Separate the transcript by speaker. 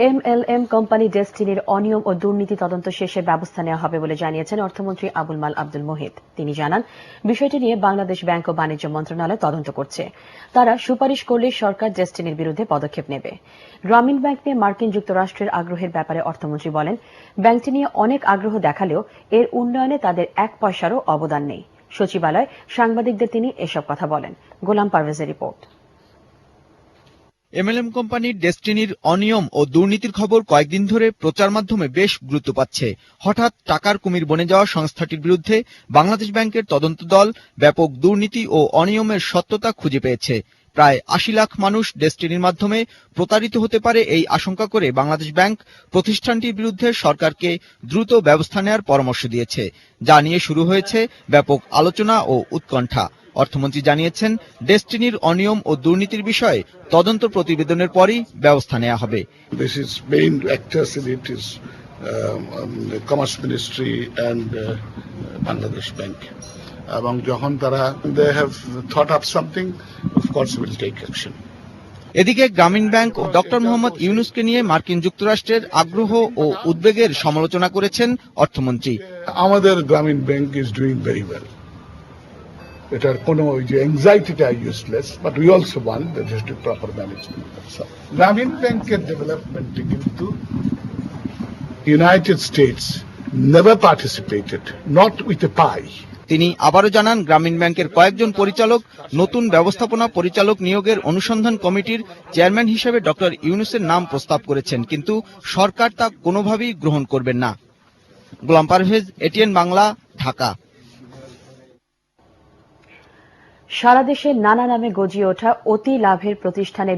Speaker 1: MLM company ডেস্টিনির অনিয়ম ও দুর্নীতি তদন্ত শেষে ব্যবস্থা নেওয়া হবে বলে জানিয়েছেন অর্থমন্ত্রী আবুল মাল আব্দুল মুহিত। তিনি জানান, বিষয়টি নিয়ে বাংলাদেশ ব্যাংক ও বাণিজ্য মন্ত্রণালয় তদন্ত করছে। তারা সুপারিশ করলে সরকার ডেস্টিনির বিরুদ্ধে পদক্ষেপ নেবে। গ্রামীণ ব্যাংক নিয়ে মার্কিন যুক্তরাষ্ট্রের আগ্রহের ব্যাপারে অর্থমন্ত্রী বলেন, ব্যাংকটি নিয়ে অনেক আগ্রহ দেখালেও এর উন্নয়নে তাদের 1 পয়সারও অবদান নেই। সচিবালয়ে সাংবাদিকদের তিনি এসব কথা বলেন। গোলাম পারভেজের রিপোর্ট।
Speaker 2: এমএলএম কোম্পানির ডেস্টিনির অনিয়ম ও দুর্নীতির খবর কয়েকদিন ধরে প্রচার মাধ্যমে বেশ গুরুত্ব পাচ্ছে। হঠাৎ টাকার কুমির বনে যাওয়া সংস্থাটির বিরুদ্ধে বাংলাদেশ ব্যাংকের তদন্ত দল ব্যাপক দুর্নীতি ও অনিয়মের সত্যতা খুঁজে পেয়েছে। প্রায় ৮০ লাখ মানুষ ডেস্টিনির মাধ্যমে প্রতারিত হতে পারে এই আশঙ্কা করে বাংলাদেশ ব্যাংক প্রতিষ্ঠানটির বিরুদ্ধে সরকারকে দ্রুত ব্যবস্থা নেওয়ার পরামর্শ দিয়েছে, যা নিয়ে শুরু হয়েছে ব্যাপক আলোচনা ও উৎকণ্ঠা। অর্থমন্ত্রী জানিয়েছেন, ডেস্টিনির অনিয়ম ও দুর্নীতির বিষয়ে তদন্ত প্রতিবেদনের পরই ব্যবস্থা নেওয়া হবে।
Speaker 3: Commerce ministry and Bangladesh bank, এবং যখন তারা they have thought up something, of course will take action.
Speaker 2: এদিকে গ্রামীণ ব্যাংক ও ডক্টর মোহাম্মদ ইউনূসকে নিয়ে মার্কিন যুক্তরাষ্ট্রের আগ্রহ ও উদ্বেগের সমালোচনা করেছেন অর্থমন্ত্রী।
Speaker 3: আমাদের Grameen bank is doing very well. এটার কোনো ওই যে অ্যাংজাইটিটা useless, but we also want that is to proper management. Grameen ব্যাংকের ডেভেলপমেন্টে কিন্তু United States never participated, not with a pie.
Speaker 2: তিনি আবারও জানান, গ্রামীণ ব্যাংকের কয়েকজন পরিচালক নতুন ব্যবস্থাপনা পরিচালক নিয়োগের অনুসন্ধান কমিটির চেয়ারম্যান হিসেবে ডক্টর ইউনূসের নাম প্রস্তাব করেছেন, কিন্তু সরকার তা কোনোভাবেই গ্রহণ করবেন না। গোলাম পারভেজ, এটিএন বাংলা, ঢাকা।
Speaker 1: সারা দেশে নানা নামে গজিয়ে ওঠা অতি লাভের প্রতিষ্ঠানে